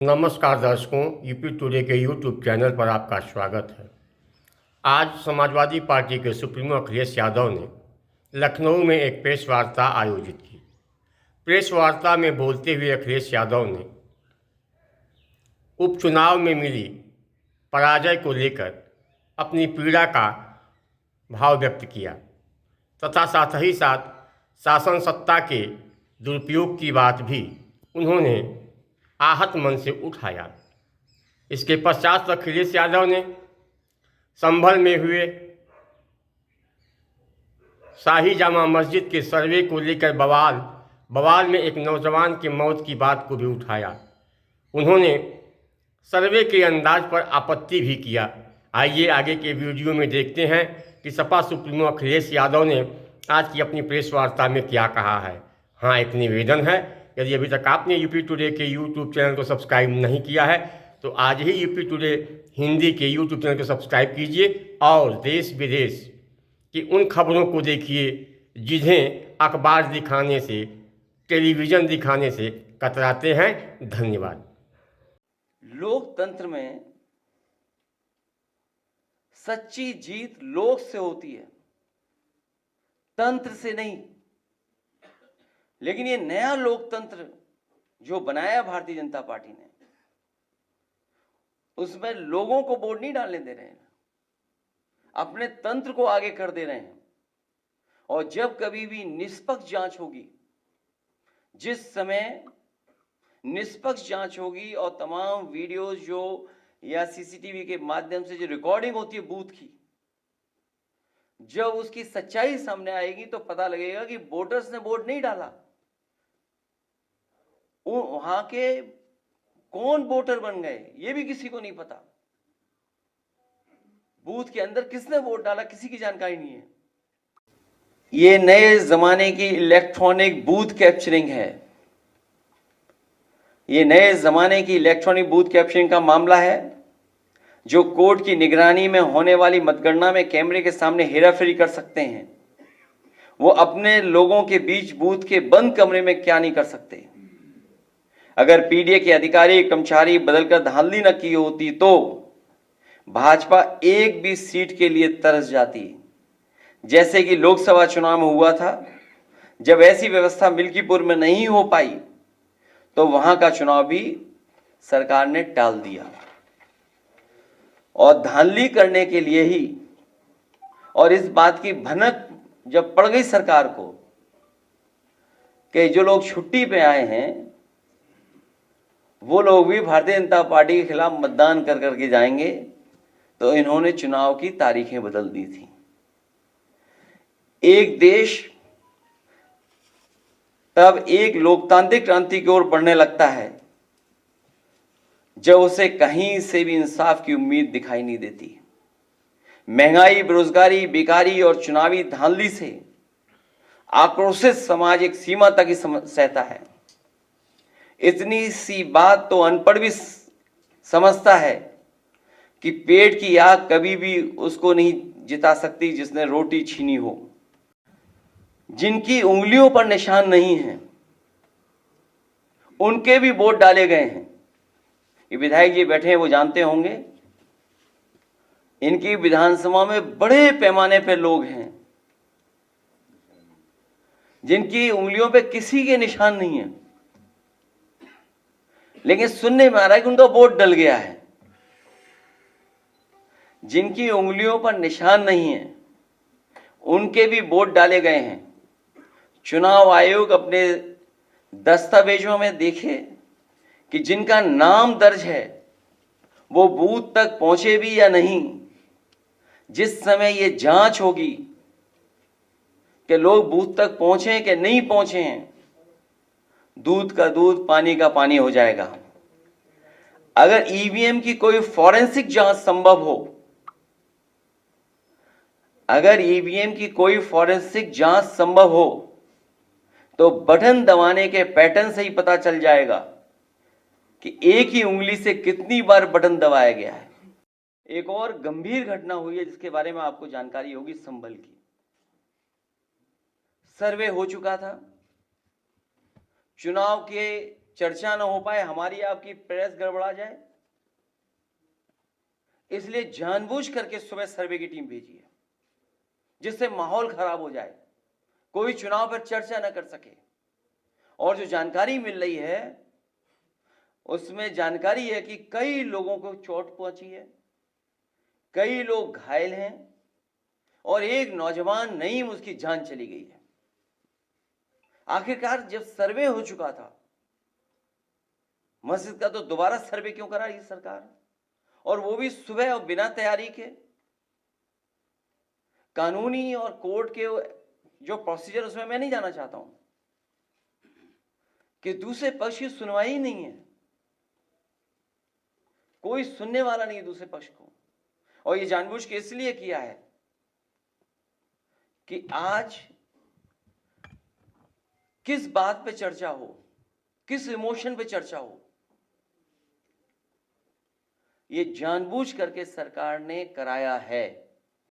नमस्कार दर्शकों, UP today के यूट्यूब चैनल पर आपका स्वागत है। आज समाजवादी पार्टी के सुप्रीमो अखिलेश यादव ने लखनऊ में एक प्रेस वार्ता आयोजित की। प्रेस वार्ता में बोलते हुए अखिलेश यादव ने उपचुनाव में मिली पराजय को लेकर अपनी पीड़ा का भाव व्यक्त किया तथा साथ ही साथ शासन सत्ता के दुरुपयोग की बात भी उन्होंने आहत मन से उठाया। इसके पश्चात अखिलेश यादव ने संभल में हुए शाही जामा मस्जिद के सर्वे को लेकर बवाल में एक नौजवान की मौत की बात को भी उठाया। उन्होंने सर्वे के अंदाज पर आपत्ति भी किया। आइए आगे के वीडियो में देखते हैं कि सपा सुप्रीमो अखिलेश यादव ने आज की अपनी प्रेस वार्ता में क्या कहा है। हाँ, एक निवेदन है, यदि अभी तक आपने यूपी टुडे के यूट्यूब चैनल को सब्सक्राइब नहीं किया है तो आज ही यूपी टुडे हिंदी के यूट्यूब चैनल को सब्सक्राइब कीजिए और देश विदेश की उन खबरों को देखिए जिन्हें अखबार दिखाने से, टेलीविज़न दिखाने से कतराते हैं। धन्यवाद। लोकतंत्र में सच्ची जीत लोक से होती है, तंत्र से नहीं। लेकिन ये नया लोकतंत्र जो बनाया भारतीय जनता पार्टी ने, उसमें लोगों को वोट नहीं डालने दे रहे हैं, अपने तंत्र को आगे कर दे रहे हैं। और जब कभी भी निष्पक्ष जांच होगी, जिस समय निष्पक्ष जांच होगी और तमाम वीडियोस जो या सीसीटीवी के माध्यम से जो रिकॉर्डिंग होती है बूथ की, जब उसकी सच्चाई सामने आएगी तो पता लगेगा कि वोटर्स ने वोट नहीं डाला। वहां के कौन वोटर बन गए ये भी किसी को नहीं पता। बूथ के अंदर किसने वोट डाला किसी की जानकारी नहीं है। ये नए जमाने की इलेक्ट्रॉनिक बूथ कैप्चरिंग है। ये नए जमाने की इलेक्ट्रॉनिक बूथ कैप्चरिंग का मामला है, जो कोर्ट की निगरानी में होने वाली मतगणना में कैमरे के सामने हेराफेरी कर सकते हैं, वो अपने लोगों के बीच बूथ के बंद कमरे में क्या नहीं कर सकते। अगर पीडीए के अधिकारी कर्मचारी बदलकर धांधली न की होती तो भाजपा एक भी सीट के लिए तरस जाती, जैसे कि लोकसभा चुनाव में हुआ था। जब ऐसी व्यवस्था मिल्कीपुर में नहीं हो पाई तो वहां का चुनाव भी सरकार ने टाल दिया। और धांधली करने के लिए ही, और इस बात की भनक जब पड़ गई सरकार को कि जो लोग छुट्टी पे आए हैं वो लोग भी भारतीय जनता पार्टी के खिलाफ मतदान कर करके जाएंगे, तो इन्होंने चुनाव की तारीखें बदल दी थी। एक देश तब एक लोकतांत्रिक क्रांति की ओर बढ़ने लगता है जब उसे कहीं से भी इंसाफ की उम्मीद दिखाई नहीं देती। महंगाई, बेरोजगारी, बेकारी और चुनावी धांधली से आक्रोशित समाज एक सीमा तक ही सहता है। इतनी सी बात तो अनपढ़ भी समझता है कि पेट की आग कभी भी उसको नहीं जिता सकती जिसने रोटी छीनी हो। जिनकी उंगलियों पर निशान नहीं है उनके भी वोट डाले गए हैं। ये विधायक जी बैठे हैं, वो जानते होंगे, इनकी विधानसभा में बड़े पैमाने पर लोग हैं जिनकी उंगलियों पे किसी के निशान नहीं है, लेकिन सुनने में आ रहा है कि उनका वोट डल गया है। जिनकी उंगलियों पर निशान नहीं है उनके भी वोट डाले गए हैं। चुनाव आयोग अपने दस्तावेजों में देखे कि जिनका नाम दर्ज है वो बूथ तक पहुंचे भी या नहीं। जिस समय ये जांच होगी कि लोग बूथ तक पहुंचे कि नहीं पहुंचे हैं, दूध का दूध पानी का पानी हो जाएगा। अगर ईवीएम की कोई फॉरेंसिक जांच संभव हो, अगर ईवीएम की कोई फॉरेंसिक जांच संभव हो तो बटन दबाने के पैटर्न से ही पता चल जाएगा कि एक ही उंगली से कितनी बार बटन दबाया गया है। एक और गंभीर घटना हुई है जिसके बारे में आपको जानकारी होगी। संभल की सर्वे हो चुका था, चुनाव के चर्चा ना हो पाए, हमारी आपकी प्रेस गड़बड़ा जाए, इसलिए जानबूझ करके सुबह सर्वे की टीम भेजी है, जिससे माहौल खराब हो जाए, कोई चुनाव पर चर्चा न कर सके। और जो जानकारी मिल रही है उसमें जानकारी है कि कई लोगों को चोट पहुंची है, कई लोग घायल हैं और एक नौजवान नईम उसकी जान चली गई है। आखिरकार जब सर्वे हो चुका था मस्जिद का, तो दोबारा सर्वे क्यों करा रही सरकार, और वो भी सुबह और बिना तैयारी के? कानूनी और कोर्ट के जो प्रोसीजर, उसमें मैं नहीं जाना चाहता हूं कि दूसरे पक्ष की सुनवाई ही नहीं है, कोई सुनने वाला नहीं है दूसरे पक्ष को। और ये जानबूझ के इसलिए किया है कि आज किस बात पे चर्चा हो, किस इमोशन पे चर्चा हो, ये जानबूझ करके सरकार ने कराया है।